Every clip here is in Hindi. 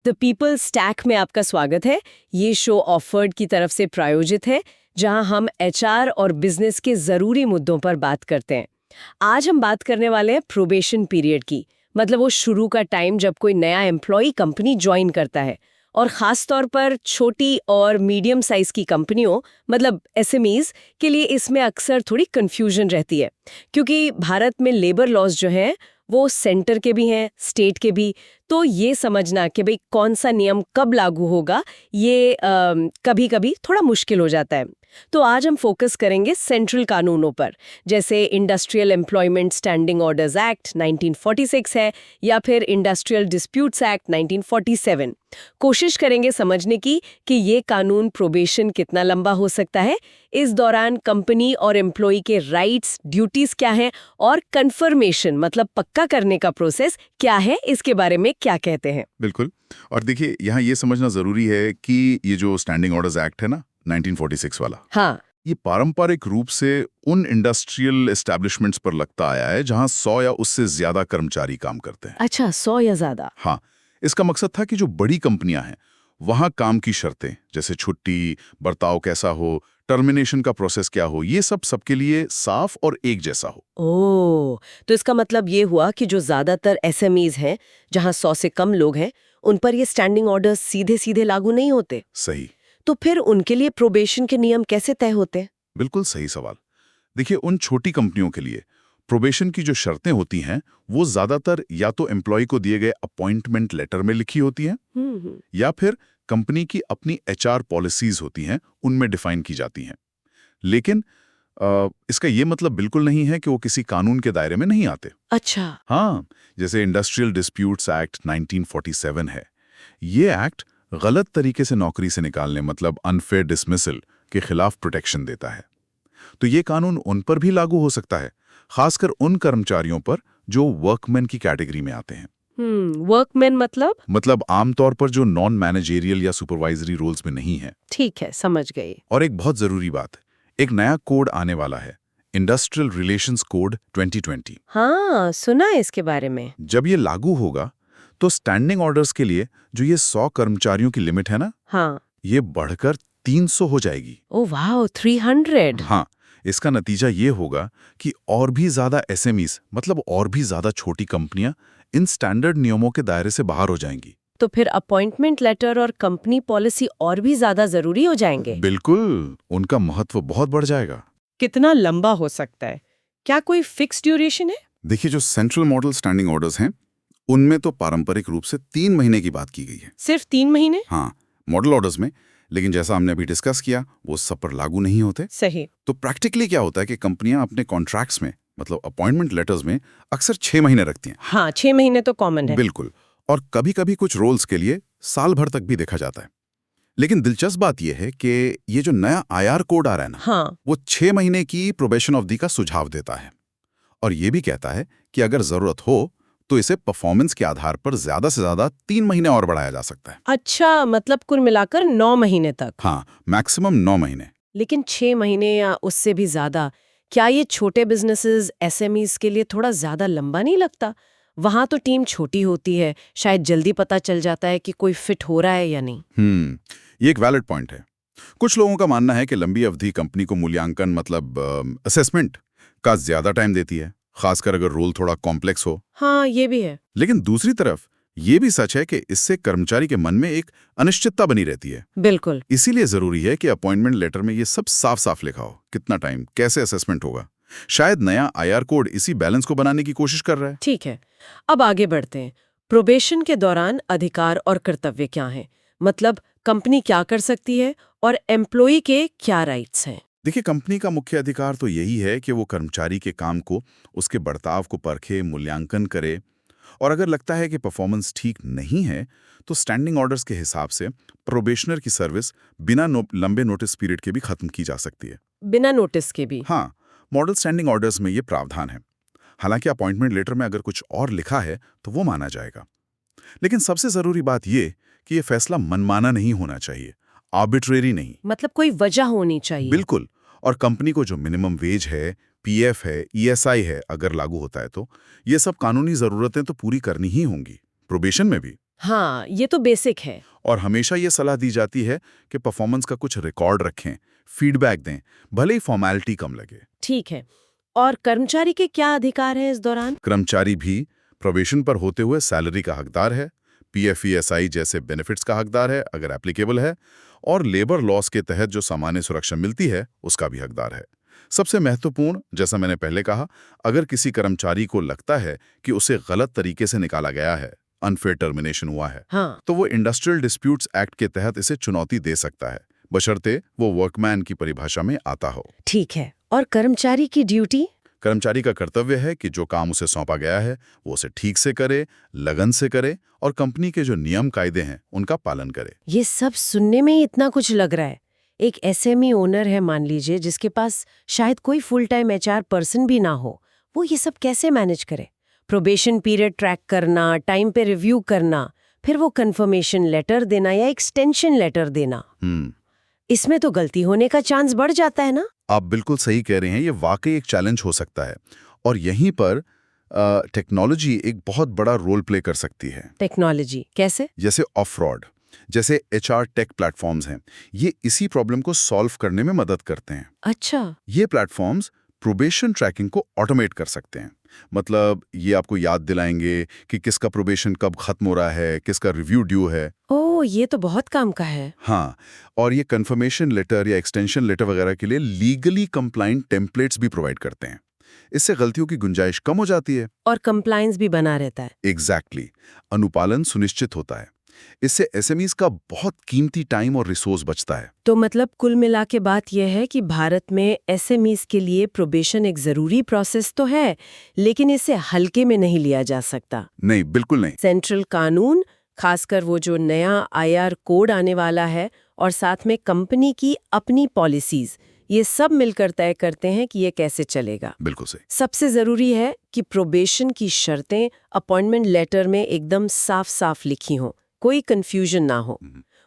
द पीपल स्टैक में आपका स्वागत है। ये शो ऑफर्ड की तरफ से प्रायोजित है, जहां हम एचआर और बिजनेस के जरूरी मुद्दों पर बात करते हैं। आज हम बात करने वाले हैं प्रोबेशन पीरियड की, मतलब वो शुरू का टाइम जब कोई नया एम्प्लॉय कंपनी ज्वाइन करता है। और खास तौर पर छोटी और मीडियम साइज की कंपनियों, मतलब एसएमईज के लिए इसमें अक्सर थोड़ी कंफ्यूजन रहती है, क्योंकि भारत में लेबर लॉज जो हैं वो सेंटर के भी हैं, स्टेट के भी। तो ये समझना कि भाई कौन सा नियम कब लागू होगा, ये कभी-कभी थोड़ा मुश्किल हो जाता है। तो आज हम फोकस करेंगे सेंट्रल कानूनों पर, जैसे industrial employment standing orders act 1946 है, या फिर इंडस्ट्रियल डिस्प्यूट्स एक्ट 1947। कोशिश करेंगे समझने की कि ये कानून प्रोबेशन कितना लंबा हो सकता है, इस दौरान कंपनी और एम्प्लॉय के राइट्स, ड्यूटीज क्या हैं, और कंफर्मेशन मतलब पक्का करने का प्रोसेस क्या है, इसके बारे में क्या कहते हैं। बिल्कुल। और देखिए, यहाँ ये समझना जरूरी है कि ये जो स्टैंडिंग ऑर्डर्स एक्ट है ना, 1946 वाला, हाँ, ये पारंपरिक रूप से उन इंडस्ट्रियल एस्टैब्लिशमेंट्स पर लगता आया है जहां 100 या उससे ज्यादा कर्मचारी काम करते हैं। अच्छा, 100 या ज्यादा। हाँ, इसका मकसद था कि जो बड़ी कंपनियां हैं वहां काम की शर्तें, जैसे छुट्टी, बर्ताव कैसा हो, टर्मिनेशन का प्रोसेस क्या हो, ये सब सबके लिए साफ और एक जैसा हो। ओह, तो इसका मतलब ये हुआ कि जो ज्यादातर एसएमईज हैं, जहां 100 से कम लोग हैं, उन पर ये स्टैंडिंग ऑर्डर्स सीधे सीधे लागू नहीं होते। सही। तो फिर उनके लिए प्रोबेशन के नियम कैसे तय होते हैं? बिल्कुल सही सवाल। देखिए, उन छोटी कंपनियों के लिए प्रोबेशन की जो शर्तें होती हैं वो ज्यादातर या तो एम्प्लॉय को दिए गए अपॉइंटमेंट लेटर में लिखी होती हैं, या फिर कंपनी की अपनी एचआर पॉलिसीज होती हैं, उनमें डिफाइन की जाती हैं। लेकिन इसका ये मतलब बिल्कुल नहीं है कि वो किसी कानून के दायरे में नहीं आते। अच्छा। हाँ, जैसे इंडस्ट्रियल डिस्प्यूट्स एक्ट 1947 है। ये एक्ट गलत तरीके से नौकरी से निकालने, मतलब अनफेयर डिसमिसल के खिलाफ प्रोटेक्शन देता है। तो ये कानून उन पर भी लागू हो सकता है, खासकर उन कर्मचारियों पर जो वर्कमैन की कैटेगरी में आते हैं। वर्कमैन मतलब आमतौर पर जो नॉन मैनेजेरियल या सुपरवाइजरी रोल्स में नहीं है। ठीक है, समझ गई। और एक बहुत जरूरी बात, एक नया कोड आने वाला है, इंडस्ट्रियल रिलेशंस कोड 2020। हाँ, सुना है इसके बारे में। जब ये लागू होगा तो स्टैंडिंग ऑर्डर्स के लिए जो ये 100 कर्मचारियों की लिमिट है ना, हाँ। ये बढ़कर 300 हो जाएगी। ओ वाह, 300। हाँ, इसका नतीजा ये होगा कि और भी ज्यादा एसएमईज, मतलब और भी ज्यादा छोटी कंपनियां इन स्टैंडर्ड नियमों के दायरे से बाहर हो जाएंगी। तो फिर अपॉइंटमेंट लेटर और कंपनी पॉलिसी और भी ज्यादा जरूरी हो जाएंगे। बिल्कुल, उनका महत्व बहुत बढ़ जाएगा। कितना लंबा हो सकता है? क्या कोई फिक्स ड्यूरेशन है? देखिए, जो सेंट्रल मॉडल स्टैंडिंग ऑर्डर्स हैं उनमें तो पारंपरिक रूप से 3 महीने की बात की गई है। सिर्फ 3 महीने? हाँ, मॉडल ऑर्डर्स में। लेकिन जैसा हमने अभी डिस्कस किया, वो सब पर लागू नहीं होते। सही। तो प्रैक्टिकली क्या होता है कि कंपनियां अपने कॉन्ट्रैक्ट्स में, मतलब अपॉइंटमेंट लेटर्स में, अक्सर 6 महीने रखती हैं। हाँ, 6 महीने तो कॉमन है। बिल्कुल। और कभी-कभी कुछ रोल्स के लिए साल भर तक भी देखा जाता है। लेकिन दिलचस्प बात यह है कि ये जो नया आईआर कोड आ रहा है ना, हाँ। वो 6 महीने की प्रोबेशन अवधि का सुझाव देता है। और ये भी कहता है कि अगर जरूरत हो तो इसे परफॉर्मेंस के आधार पर ज्यादा से ज्यादा 3 महीने और बढ़ाया जा सकता है। अच्छा, मतलब कुल मिलाकर 9 महीने तक। हाँ, मैक्सिमम 9 महीने। लेकिन 6 महीने या उससे भी ज्यादा, क्या ये छोटे बिजनेसेस, एसएमईज के लिए थोड़ा ज्यादा लंबा नहीं लगता? वहां तो टीम छोटी होती है, शायद जल्दी पता चल जाता है कि कोई फिट हो रहा है या नहीं। ये एक वैलिड पॉइंट है। कुछ लोगों का मानना है कि लंबी अवधि कंपनी को मूल्यांकन, मतलब असेसमेंट का ज्यादा टाइम देती है, खासकर अगर रोल थोड़ा कॉम्प्लेक्स हो। हाँ, ये भी है। लेकिन दूसरी तरफ ये भी सच है कि इससे कर्मचारी के मन में एक अनिश्चितता बनी रहती है। बिल्कुल। इसीलिए जरूरी है कि अपॉइंटमेंट लेटर में ये सब साफ साफ लिखा हो, कितना टाइम, कैसे असेसमेंट होगा। शायद नया आईआर कोड इसी बैलेंस को बनाने की कोशिश कर रहा है। ठीक है, अब आगे बढ़ते हैं। प्रोबेशन के दौरान अधिकार और कर्तव्य क्या हैं? मतलब कंपनी क्या कर सकती है और एम्प्लॉय के क्या राइट्स हैं? देखिए, कंपनी का मुख्य अधिकार तो यही है कि वो कर्मचारी के काम को, उसके बर्ताव को परखे, मूल्यांकन करे। और अगर लगता है कि परफॉर्मेंस ठीक नहीं है तो स्टैंडिंग ऑर्डर्स के हिसाब से प्रोबेशनर की सर्विस बिना लंबे नोटिस पीरियड के भी खत्म की जा सकती है। बिना नोटिस के भी? हाँ, मॉडल स्टैंडिंग ऑर्डर्स में ये प्रावधान है। हालांकि अपॉइंटमेंट लेटर में अगर कुछ और लिखा है तो वो माना जाएगा। लेकिन सबसे जरूरी बात ये कि ये फैसला मनमाना नहीं होना चाहिए, आर्बिट्रेरी नहीं। मतलब कोई वजह होनी चाहिए। बिल्कुल। और कंपनी को जो मिनिमम वेज है, पीएफ है, ईएसआई है, अगर लागू होता है तो ये सब कानूनी जरूरतें तो पूरी करनी ही होंगी, प्रोबेशन में भी। हाँ, ये तो बेसिक है। और हमेशा ये सलाह दी जाती है कि परफॉर्मेंस का कुछ रिकॉर्ड रखें, फीडबैक दें, भले ही फॉर्मेलिटी कम लगे। ठीक है। और कर्मचारी के क्या अधिकार हैं इस दौरान? कर्मचारी भी प्रोबेशन पर होते हुए सैलरी का हकदार है, PF, जैसे बेनिफिट्स का हकदार है अगर एप्लीकेबल है, और लेबर लॉस के तहत जो सामान्य सुरक्षा मिलती है उसका भी हकदार है। सबसे महत्वपूर्ण, जैसा मैंने पहले कहा, अगर किसी कर्मचारी को लगता है कि उसे गलत तरीके से निकाला गया है, अनफेयर टर्मिनेशन हुआ है, हाँ। तो वो इंडस्ट्रियल डिस्प्यूट्स एक्ट के तहत इसे चुनौती दे सकता है, बशर्ते वो वर्कमैन की परिभाषा में आता हो। ठीक है। और कर्मचारी की ड्यूटी? कर्मचारी का कर्तव्य है कि जो काम उसे सौंपा गया है वो उसे ठीक से करे, लगन से करे और कंपनी के जो नियम कायदे हैं उनका पालन करे। ये सब सुनने में ही इतना कुछ लग रहा है। एक SME ओनर है मान लीजिए, जिसके पास शायद कोई फुल टाइम HR पर्सन भी ना हो, वो ये सब कैसे मैनेज करे? प्रोबेशन पीरियड ट्रैक करना, टाइम पे रिव्यू करना, फिर वो कंफर्मेशन लेटर देना या एक्सटेंशन लेटर देना, इसमें तो गलती होने का चांस बढ़ जाता है ना? आप बिल्कुल सही कह रहे हैं, ये वाकई एक चैलेंज हो सकता है और यहीं पर टेक्नोलॉजी एक बहुत बड़ा रोल प्ले कर सकती है। टेक्नोलॉजी कैसे? जैसे ऑफ फ्रॉड, जैसे HR टेक प्लेटफॉर्म्स हैं, ये इसी प्रॉब्लम को सॉल्व करने में मदद करते हैं। अच्छा। ये प्लेटफॉर्म्स प्रोबेशन ट्रैकिंग को ऑटोमेट कर सकते हैं। मतलब ये आपको याद दिलाएंगे कि किसका प्रोबेशन कब खत्म हो रहा है, किसका रिव्यू ड्यू है। ओह, ये तो बहुत काम का है। हाँ, और ये कंफर्मेशन लेटर या एक्सटेंशन लेटर वगैरह के लिए लीगली कंप्लाइंट टेम्पलेट्स भी प्रोवाइड करते हैं। इससे गलतियों की गुंजाइश कम हो जाती है और कंप्लायंस भी बना रहता है। एग्जैक्टली, अनुपालन सुनिश्चित होता है। इससे SMEs का बहुत कीमती टाइम और रिसोर्स बचता है। तो मतलब कुल मिला के बात यह है कि भारत में SMEs के लिए प्रोबेशन एक जरूरी प्रोसेस तो है, लेकिन इसे हल्के में नहीं लिया जा सकता। नहीं, बिल्कुल नहीं। सेंट्रल कानून, खासकर वो जो नया IR कोड आने वाला है, और साथ में कंपनी की अपनी पॉलिसीज, ये सब मिलकर तय करते हैं कि ये कैसे चलेगा। बिल्कुल सही। सबसे जरूरी है कि प्रोबेशन की शर्तें अपॉइंटमेंट लेटर में एकदम साफ साफ लिखी हों, कोई कंफ्यूजन ना हो,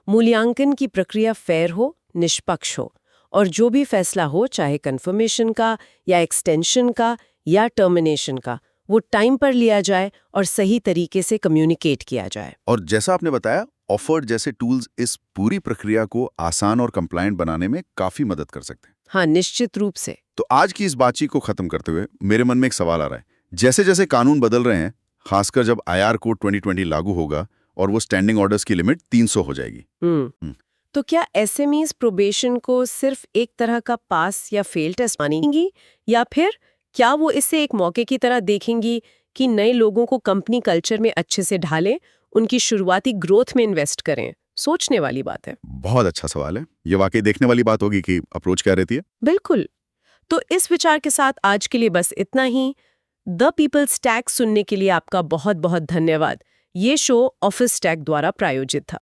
मूल्यांकन की प्रक्रिया फेयर हो, निष्पक्ष हो, और जो भी फैसला हो, चाहे कंफर्मेशन का या एक्सटेंशन का या टर्मिनेशन का, वो टाइम पर लिया जाए और सही तरीके से कम्युनिकेट किया जाए। और जैसा आपने बताया, ऑफर्ड जैसे टूल्स इस पूरी प्रक्रिया को आसान और कंप्लायंट बनाने में काफी मदद कर सकते हैं। हाँ, निश्चित रूप से। तो आज की इस बातचीत को खत्म करते हुए मेरे मन में एक सवाल आ रहा है। जैसे जैसे कानून बदल रहे हैं, खासकर जब IR कोड 2020 लागू होगा और वो स्टैंडिंग ऑर्डर्स की लिमिट 300 हो जाएगी, तो क्या SMEs प्रोबेशन को सिर्फ एक तरह का पास या फेल टेस्ट मानेंगी, या फिर क्या वो इसे एक मौके की तरह देखेंगी कि नए लोगों को कंपनी कल्चर में अच्छे से ढालें, उनकी शुरुआती ग्रोथ में इन्वेस्ट करें? सोचने वाली बात है। बहुत अच्छा सवाल है। ये वाकई देखने वाली बात होगी कि अप्रोच क्या रहती है। बिल्कुल। तो इस विचार के साथ आज के लिए बस इतना ही। द पीपल्स टैग सुनने के लिए आपका बहुत बहुत धन्यवाद। ये शो ऑफिस टैग द्वारा प्रायोजित था।